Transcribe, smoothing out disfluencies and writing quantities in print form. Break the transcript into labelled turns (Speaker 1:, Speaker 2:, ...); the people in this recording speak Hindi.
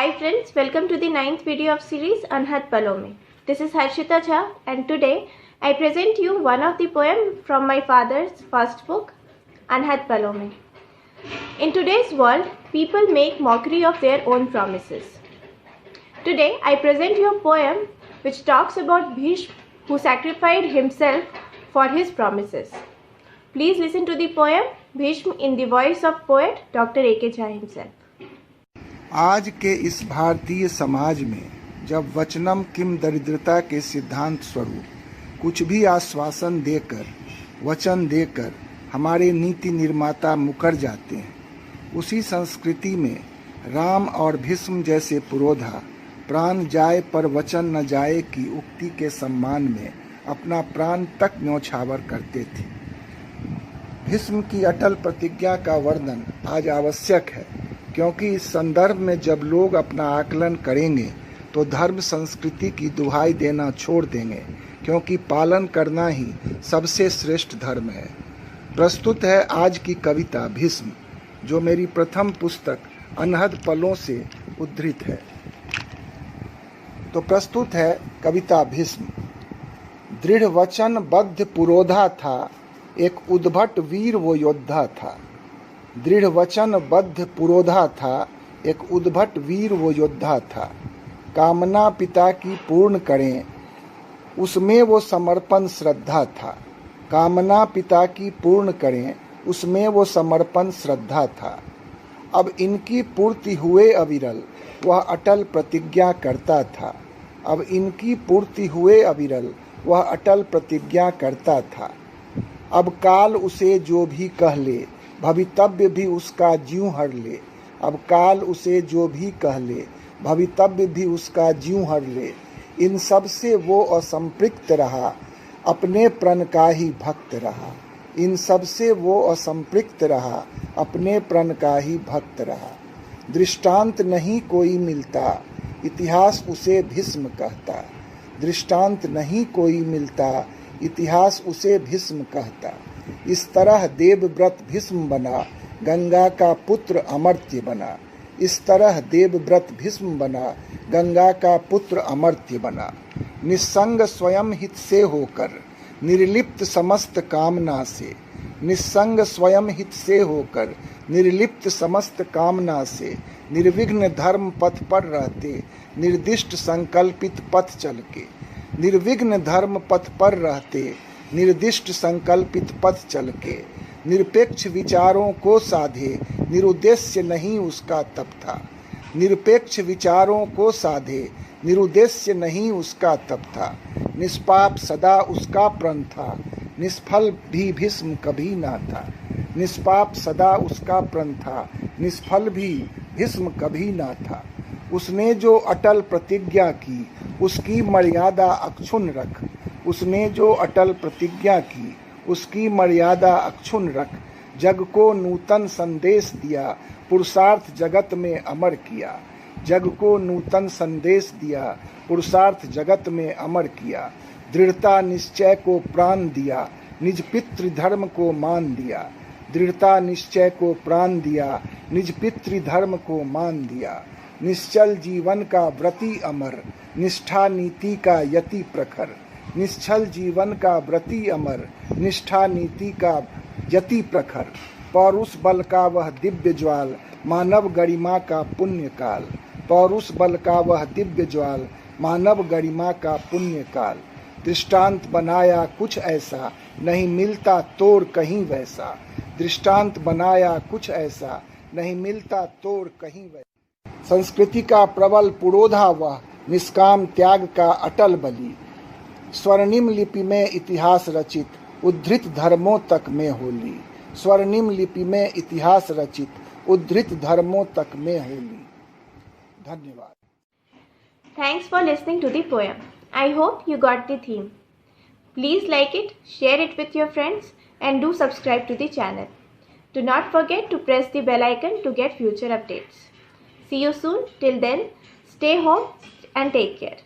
Speaker 1: Hi friends, welcome to the 9th video of series Anhad Paloं Mein. This is Harshita Jha and today I present you one of the poem from my father's first book, Anhad Paloं Mein. In today's world, people make mockery of their own promises. Today I present you a poem which talks about Bhishma who sacrificed himself for his promises. Please listen to the poem Bhishma in the voice of poet Dr. A.K. Jha himself.
Speaker 2: आज के इस भारतीय समाज में जब वचनम किम दरिद्रता के सिद्धांत स्वरूप कुछ भी आश्वासन देकर वचन देकर हमारे नीति निर्माता मुकर जाते हैं, उसी संस्कृति में राम और भीष्म जैसे पुरोधा प्राण जाए पर वचन न जाए की उक्ति के सम्मान में अपना प्राण तक न्यौछावर करते थे। भीष्म की अटल प्रतिज्ञा का वर्णन आज आवश्यक है, क्योंकि इस संदर्भ में जब लोग अपना आकलन करेंगे तो धर्म संस्कृति की दुहाई देना छोड़ देंगे, क्योंकि पालन करना ही सबसे श्रेष्ठ धर्म है। प्रस्तुत है आज की कविता भीष्म, जो मेरी प्रथम पुस्तक अनहद पलों से उद्धृत है। तो प्रस्तुत है कविता भीष्म। दृढ़ वचन बद्ध पुरोधा था, एक उद्भट वीर वो योद्धा था। दृढ़ वचन बद्ध पुरोधा था, एक उद्भट वीर वो योद्धा था। कामना पिता की पूर्ण करें, उसमें वो समर्पण श्रद्धा था। कामना पिता की पूर्ण करें, उसमें वो समर्पण श्रद्धा था। अब इनकी पूर्ति हुए अविरल, वह अटल प्रतिज्ञा करता था। अब इनकी पूर्ति हुए अविरल, वह अटल प्रतिज्ञा करता था। अब काल उसे जो भी कह ले, भवितव्य भी उसका ज्यों हर ले। अब काल उसे जो भी कह ले, भवितव्य भी उसका ज्यों हर ले। इन सब से वो असंपृक्त रहा, अपने प्रण का ही भक्त रहा। इन सब से वो असंपृक्त रहा, अपने प्रण का ही भक्त रहा। दृष्टांत नहीं कोई मिलता, इतिहास उसे भीष्म कहता। दृष्टांत नहीं कोई मिलता, इतिहास उसे भीष्म कहता। इस तरह देवव्रत भीष्म बना, गंगा का पुत्र अमर्त्य बना। इस तरह देवव्रत भीष्म बना, गंगा का पुत्र अमर्त्य बना। निस्संग स्वयं हित से होकर, निर्लिप्त समस्त कामना से। निस्संग स्वयं हित से होकर, निर्लिप्त समस्त कामना से। निर्विघ्न धर्म पथ पर रहते, निर्दिष्ट संकल्पित पथ चल के। निर्विघ्न धर्म पथ पर रहते, निर्दिष्ट संकल्पित पथ चल के। निरपेक्ष विचारों को साधे, निरुद्देश्य नहीं उसका तप था। निरपेक्ष विचारों को साधे, निरुद्देश्य नहीं उसका तप था। निष्पाप सदा उसका प्रण था, निष्फल भी भीष्म कभी ना था। निष्पाप सदा उसका प्रण था, निष्फल भी भीष्म कभी ना था। उसने जो अटल प्रतिज्ञा की, उसकी मर्यादा अक्षुण्ण रख। उसने जो अटल प्रतिज्ञा की, उसकी मर्यादा अक्षुण्ण रख। जग को नूतन संदेश दिया, पुरुषार्थ जगत में अमर किया। जग को नूतन संदेश दिया, पुरुषार्थ जगत में अमर किया। दृढ़ता निश्चय को प्राण दिया, निज पितृ धर्म को मान दिया। दृढ़ता निश्चय को प्राण दिया, निज पितृ धर्म को मान दिया। निश्चल जीवन का व्रती अमर, निष्ठा नीति का यति प्रखर। निश्चल जीवन का व्रती अमर, निष्ठा नीति का यति प्रखर। पौरुष बल का वह दिव्य ज्वाल, मानव गरिमा का पुण्य काल। पौरुष बल का वह दिव्य ज्वाल, मानव गरिमा का पुण्य काल। दृष्टांत बनाया कुछ ऐसा, नहीं मिलता तोड़ कहीं वैसा। दृष्टांत बनाया कुछ ऐसा, नहीं मिलता तोड़ कहीं वैसा। संस्कृति का प्रबल पुरोधा वह, निष्काम त्याग का अटल बलि। स्वर्णिम लिपि में इतिहास रचित, उद्धृत धर्मों तक में होली। स्वर्णिम लिपि में इतिहास रचित, उद्धृत धर्मों तक में होली। धन्यवाद।
Speaker 1: Thanks for listening to the poem. I hope you got the theme. Please like it, share it with your friends and do subscribe to the channel. Do not forget to press the bell icon to get future updates. See you soon. Till then, stay home and take care.